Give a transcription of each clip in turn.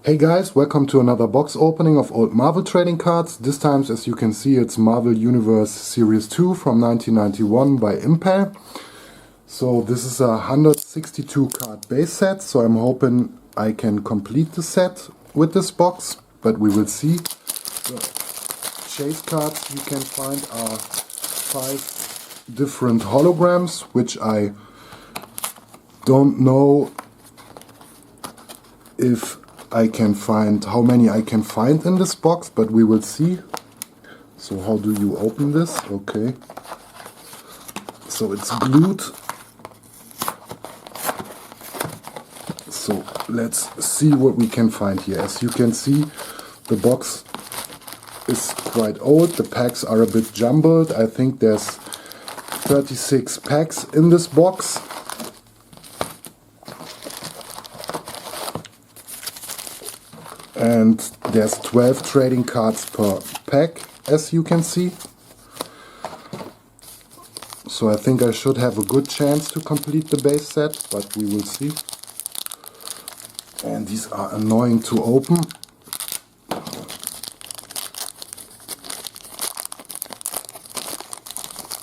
Hey guys, welcome to another box opening of old Marvel trading cards. This time, as you can see, it's Marvel Universe Series 2 from 1991 by Impel. So this is a 162 card base set, so I'm hoping I can complete the set with this box, but we will see. The chase cards you can find are 5 different holograms, which I don't know if I can find how many I can find in this box, but we will see. So how do you open this? Okay. So it's glued. So let's see what we can find here. As you can see, the box is quite old. The packs are a bit jumbled. I think there's 36 packs in this box. And there's 12 trading cards per pack, as you can see. So I think I should have a good chance to complete the base set, but we will see. And these are annoying to open.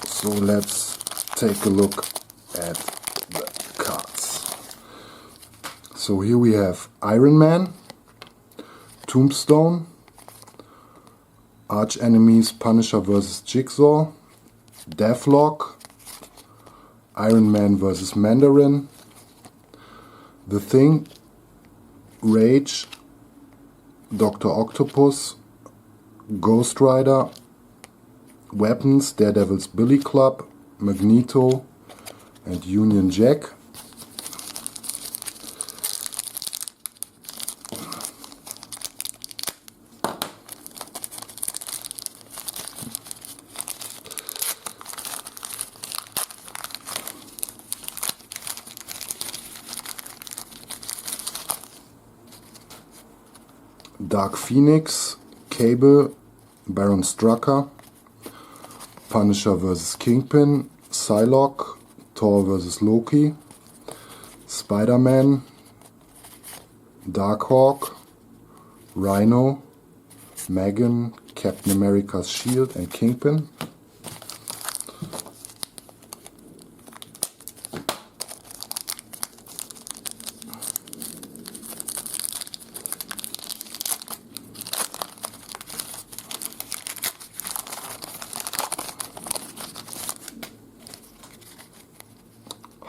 So let's take a look at the cards. So here we have Iron Man, Tombstone, Archenemies Punisher vs. Jigsaw, Deathlock, Iron Man vs. Mandarin, The Thing, Rage, Dr. Octopus, Ghost Rider, Weapons, Daredevil's Billy Club, Magneto, and Union Jack. Dark Phoenix, Cable, Baron Strucker, Punisher vs. Kingpin, Psylocke, Thor vs. Loki, Spider-Man, Darkhawk, Rhino, Megan, Captain America's Shield and Kingpin.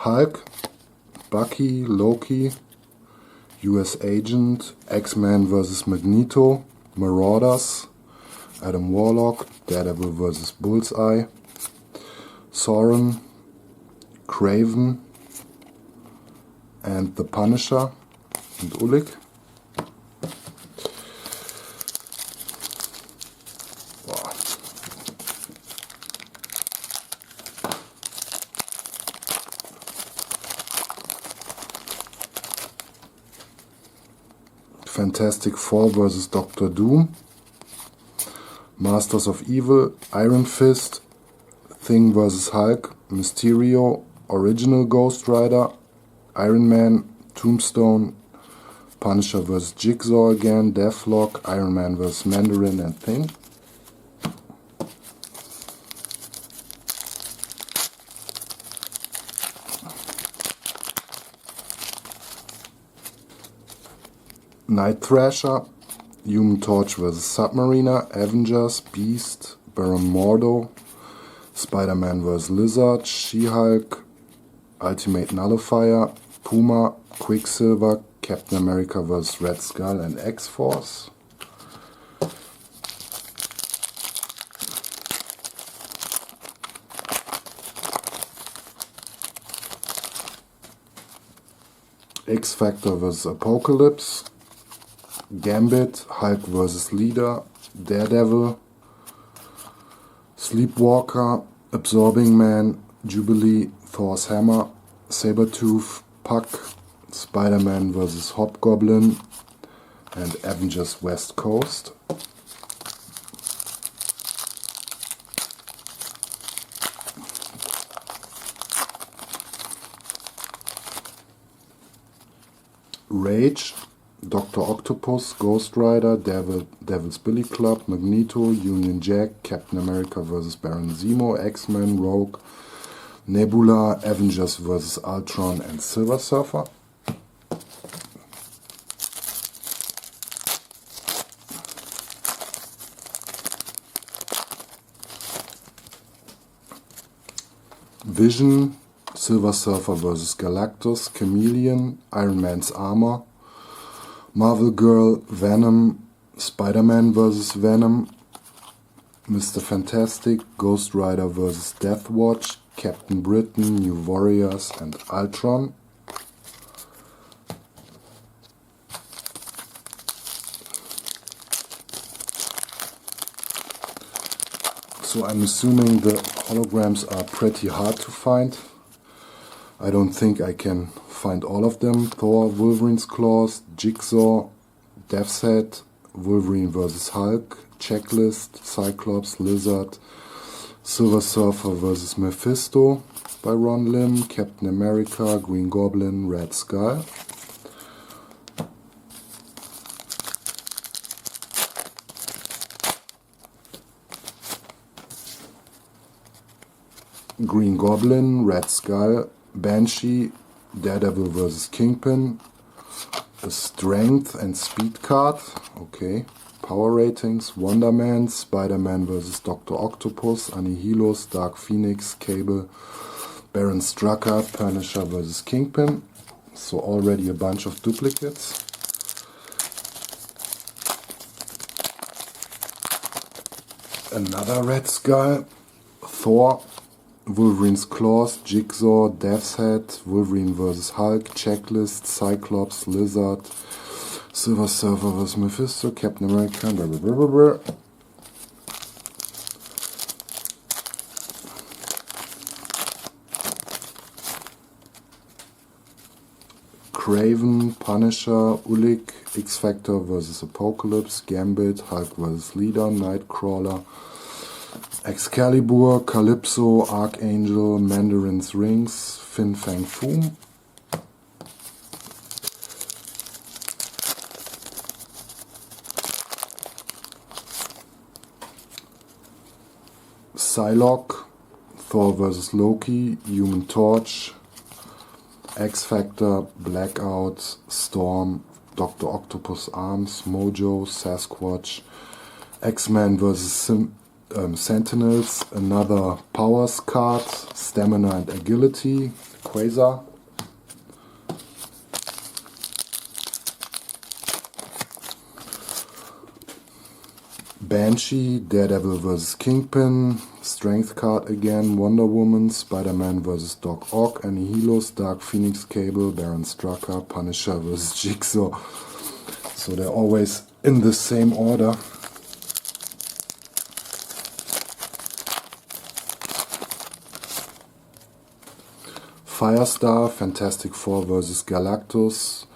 Hulk, Bucky, Loki, US Agent, X-Men vs. Magneto, Marauders, Adam Warlock, Daredevil vs. Bullseye, Sauron, Kraven, and the Punisher, and Ulik. Fantastic Four vs. Doctor Doom, Masters of Evil, Iron Fist, Thing vs. Hulk, Mysterio, Original Ghost Rider, Iron Man, Tombstone, Punisher vs. Jigsaw again, Deathlock, Iron Man vs. Mandarin and Thing. Night Thrasher, Human Torch vs. Submariner, Avengers, Beast, Baron Mordo, Spider-Man vs. Lizard, She-Hulk, Ultimate Nullifier, Puma, Quicksilver, Captain America vs. Red Skull and X-Force. X-Factor vs. Apocalypse, Gambit, Hulk vs. Leader, Daredevil, Sleepwalker, Absorbing Man, Jubilee, Thor's Hammer, Sabretooth, Puck, Spider-Man vs. Hobgoblin, and Avengers West Coast. Rage, Dr. Octopus, Ghost Rider, Devil's Billy Club, Magneto, Union Jack, Captain America vs. Baron Zemo, X-Men, Rogue, Nebula, Avengers vs. Ultron and Silver Surfer. Vision, Silver Surfer vs. Galactus, Chameleon, Iron Man's Armor, Marvel Girl, Venom, Spider-Man vs. Venom, Mr. Fantastic, Ghost Rider vs. Deathwatch, Captain Britain, New Warriors and Ultron. So I'm assuming the holograms are pretty hard to find. I don't think I can find all of them. Thor, Wolverine's Claws, Jigsaw, Death's Head, Wolverine vs. Hulk, Checklist, Cyclops, Lizard, Silver Surfer vs. Mephisto by Ron Lim, Captain America, Green Goblin, Red Skull. Green Goblin, Red Skull, Banshee, Daredevil vs. Kingpin, a Strength and Speed card, okay, Power Ratings, Wonder Man, Spider-Man vs. Dr. Octopus, Annihilos, Dark Phoenix, Cable, Baron Strucker, Punisher vs. Kingpin, so already a bunch of duplicates. Another Red Skull, Thor, Wolverine's Claws, Jigsaw, Death's Head, Wolverine vs. Hulk, Checklist, Cyclops, Lizard, Silver Surfer vs. Mephisto, Captain America, blah, blah, blah, blah, blah. Kraven, Punisher, Ulik, X-Factor vs. Apocalypse, Gambit, Hulk vs. Leader, Nightcrawler, Excalibur, Calypso, Archangel, Mandarin's Rings, Fin Fang Foom. Psylocke, Thor vs. Loki, Human Torch, X-Factor, Blackout, Storm, Dr. Octopus Arms, Mojo, Sasquatch, X-Men vs. Sentinels, another Powers card, Stamina and Agility, Quasar. Banshee, Daredevil vs. Kingpin, Strength card again, Wonder Woman, Spider-Man vs. Doc Ock, Annihilos, Dark Phoenix, Cable, Baron Strucker, Punisher vs. Jigsaw. So they're always in the same order. Firestar, Fantastic Four vs. Galactus,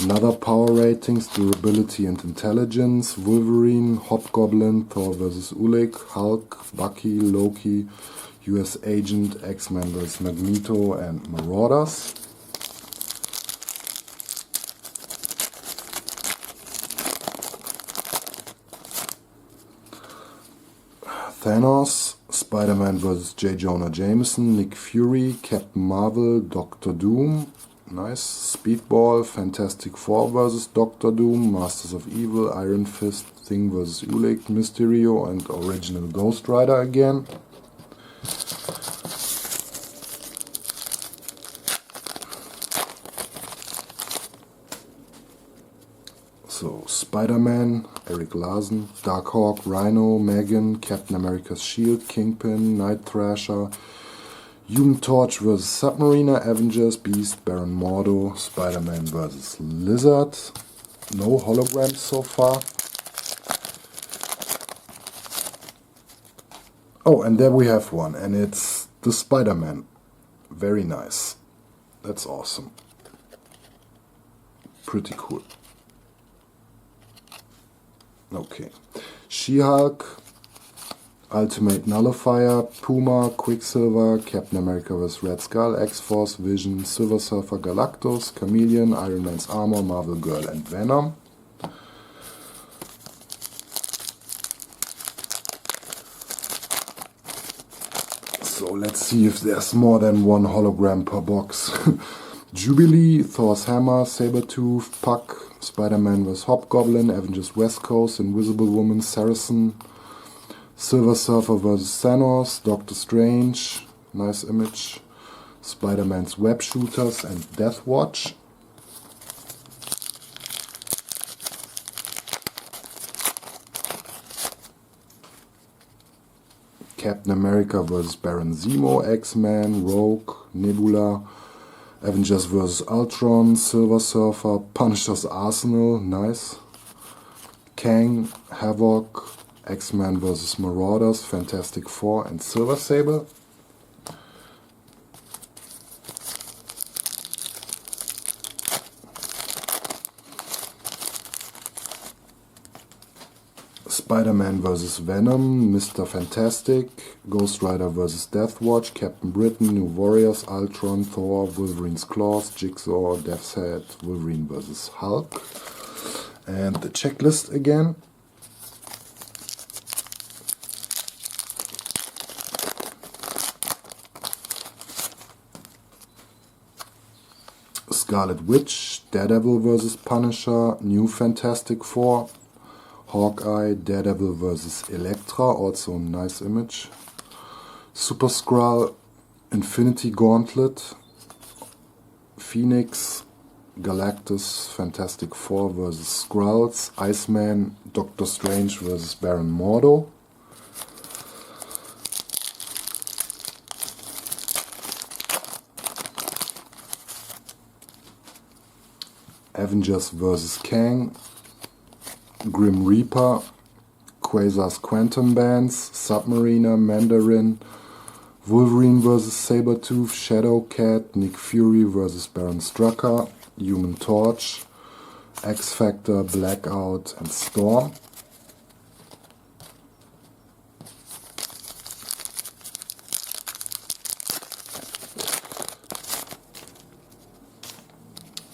another Power Ratings, Durability and Intelligence, Wolverine, Hobgoblin, Thor vs. Ulik, Hulk, Bucky, Loki, US Agent, X-Men vs. Magneto and Marauders. Thanos, Spider-Man vs. J. Jonah Jameson, Nick Fury, Captain Marvel, Doctor Doom, nice, Speedball, Fantastic Four vs. Doctor Doom, Masters of Evil, Iron Fist, Thing vs. Ulik, Mysterio and original Ghost Rider again. So, Spider-Man, Eric Larson, Darkhawk, Rhino, Megan, Captain America's Shield, Kingpin, Night Thrasher, Human Torch vs. Submariner, Avengers, Beast, Baron Mordo, Spider-Man vs. Lizard. No holograms so far. Oh, and there we have one, and it's the Spider-Man. Very nice. That's awesome. Pretty cool. Okay. She-Hulk, Ultimate Nullifier, Puma, Quicksilver, Captain America vs. Red Skull, X-Force, Vision, Silver Surfer, Galactus, Chameleon, Iron Man's Armor, Marvel Girl and Venom. So let's see if there's more than one hologram per box. Jubilee, Thor's Hammer, Sabretooth, Puck, Spider-Man vs. Hobgoblin, Avengers West Coast, Invisible Woman, Saracen, Silver Surfer vs. Thanos, Doctor Strange, nice image, Spider-Man's Web Shooters and Death Watch. Captain America vs. Baron Zemo, X-Men, Rogue, Nebula, Avengers vs. Ultron, Silver Surfer, Punisher's Arsenal, nice. Kang, Havoc, X-Men vs. Marauders, Fantastic Four and Silver Sable. Spider-Man vs. Venom, Mr. Fantastic, Ghost Rider vs. Deathwatch, Captain Britain, New Warriors, Ultron, Thor, Wolverine's Claws, Jigsaw, Death's Head, Wolverine vs. Hulk. And the checklist again. Scarlet Witch, Daredevil vs. Punisher, New Fantastic Four, Hawkeye, Daredevil vs. Elektra, also a nice image. Super Skrull, Infinity Gauntlet, Phoenix, Galactus, Fantastic Four vs. Skrulls, Iceman, Doctor Strange vs. Baron Mordo. Avengers vs. Kang, Grim Reaper, Quasar's Quantum Bands, Submariner, Mandarin, Wolverine vs. Sabretooth, Shadowcat, Nick Fury vs. Baron Strucker, Human Torch, X-Factor, Blackout and Storm.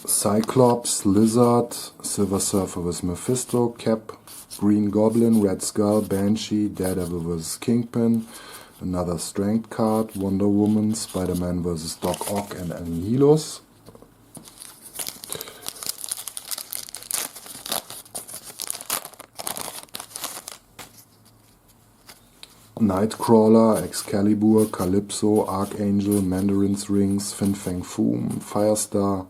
Cyclops, Lizard, Silver Surfer vs. Mephisto, Cap, Green Goblin, Red Skull, Banshee, Daredevil vs. Kingpin, another Strength card, Wonder Woman, Spider-Man vs. Doc Ock and Annihilus. Nightcrawler, Excalibur, Calypso, Archangel, Mandarin's Rings, Fin Fang Foom, Firestar,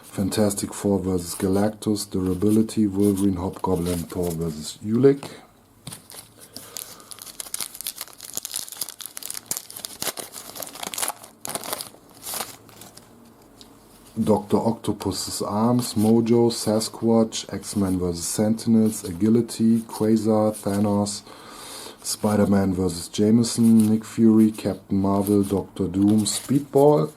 Fantastic Four vs. Galactus, Durability, Wolverine, Hobgoblin, Thor vs. Ulik. Dr. Octopus's Arms, Mojo, Sasquatch, X-Men vs. Sentinels, Agility, Quasar, Thanos, Spider-Man vs. Jameson, Nick Fury, Captain Marvel, Doctor Doom, Speedball.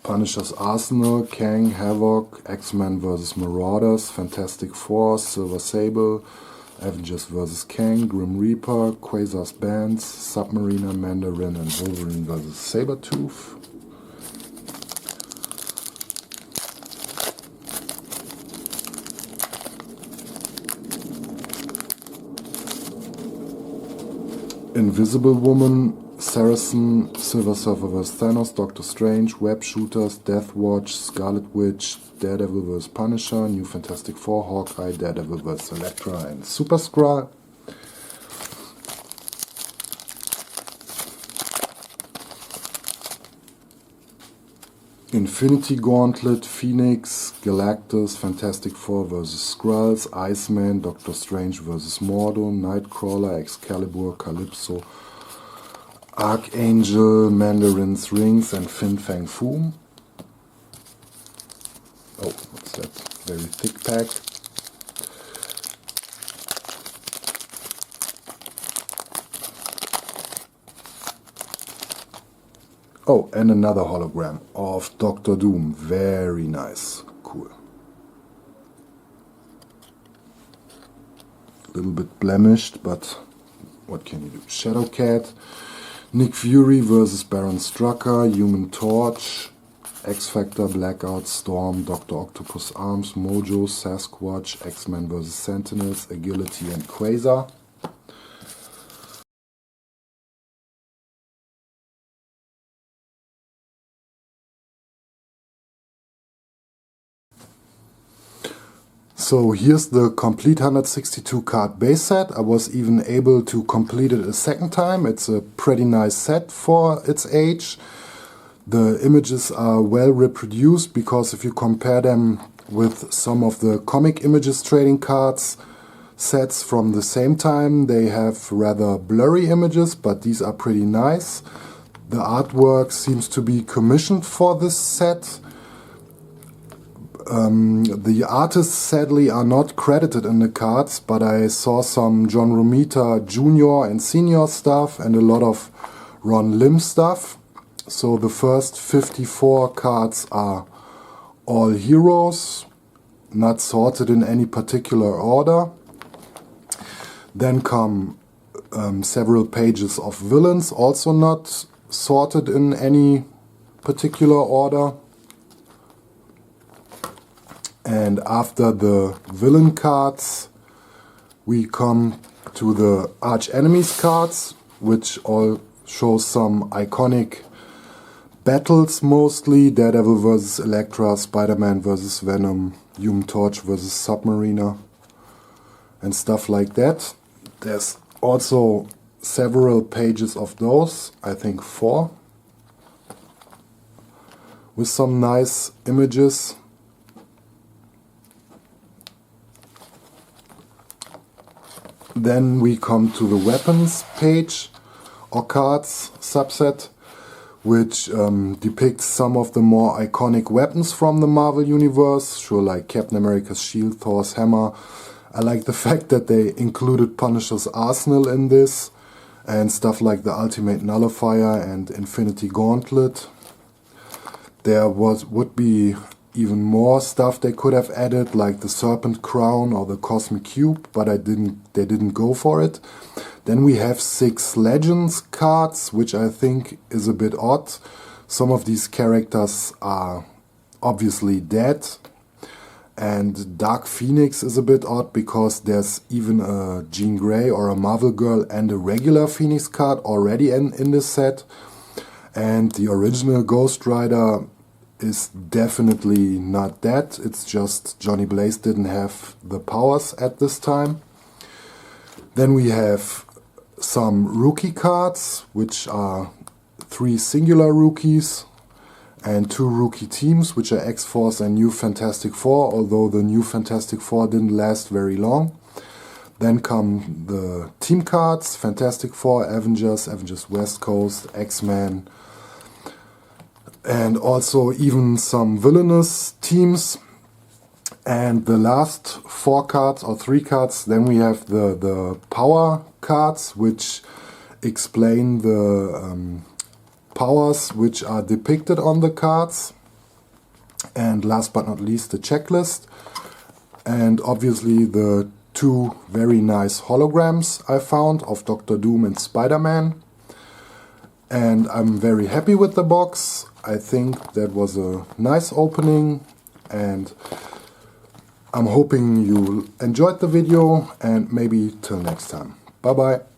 Punisher's Arsenal, Kang, Havoc, X-Men vs. Marauders, Fantastic Four, Silver Sable, Avengers vs. Kang, Grim Reaper, Quasar's Bands, Submariner, Mandarin and Wolverine vs. Sabretooth. Invisible Woman, Saracen, Silver Surfer vs. Thanos, Doctor Strange, Web Shooters, Death Watch, Scarlet Witch, Daredevil vs. Punisher, New Fantastic Four, Hawkeye, Daredevil vs. Elektra and Super Skrull. Infinity Gauntlet, Phoenix, Galactus, Fantastic Four vs. Skrulls, Iceman, Doctor Strange vs. Mordo, Nightcrawler, Excalibur, Calypso, Archangel, Mandarin's Rings and Fin Fang Foom. Oh, what's that? Very thick pack. Oh, and another hologram of Dr. Doom. Very nice. Cool. A little bit blemished, but what can you do? Shadowcat, Nick Fury versus Baron Strucker, Human Torch, X-Factor, Blackout, Storm, Dr. Octopus Arms, Mojo, Sasquatch, X-Men vs. Sentinels, Agility and Quasar. So here's the complete 162 card base set. I was even able to complete it a second time. It's a pretty nice set for its age. The images are well reproduced because if you compare them with some of the comic images trading cards sets from the same time, they have rather blurry images, but these are pretty nice. The artwork seems to be commissioned for this set. The artists sadly are not credited in the cards, but I saw some John Romita Jr. and Senior stuff and a lot of Ron Lim stuff. So the first 54 cards are all heroes, not sorted in any particular order. Then come several pages of villains, also not sorted in any particular order. And after the villain cards, we come to the Archenemies cards, which all show some iconic battles mostly. Daredevil vs. Elektra, Spider-Man vs. Venom, Human Torch vs. Submariner, and stuff like that. There's also several pages of those, I think 4, with some nice images. Then we come to the weapons page or cards subset, which depicts some of the more iconic weapons from the Marvel Universe. Sure, like Captain America's shield, Thor's hammer. I like the fact that they included Punisher's arsenal in this, and stuff like the Ultimate Nullifier and Infinity Gauntlet. There would be even more stuff they could have added, like the Serpent Crown or the Cosmic Cube, but they didn't go for it. Then we have 6 Legends cards, which I think is a bit odd. Some of these characters are obviously dead, and Dark Phoenix is a bit odd because there's even a Jean Grey or a Marvel Girl and a regular Phoenix card already in this set. And the original Ghost Rider is definitely not that. It's just Johnny Blaze didn't have the powers at this time. Then we have some rookie cards, which are 3 singular rookies and 2 rookie teams, which are X-Force and New Fantastic Four, although the New Fantastic Four didn't last very long. Then come the team cards, Fantastic Four, Avengers, Avengers West Coast, X-Men, and also even some villainous teams. And the last 4 cards or 3 cards, then we have the power cards, which explain the powers which are depicted on the cards. And last but not least, the checklist. And obviously the 2 very nice holograms I found of Dr. Doom and Spider-Man. And I'm very happy with the box. I think that was a nice opening, and I'm hoping you enjoyed the video, and maybe till next time. Bye bye.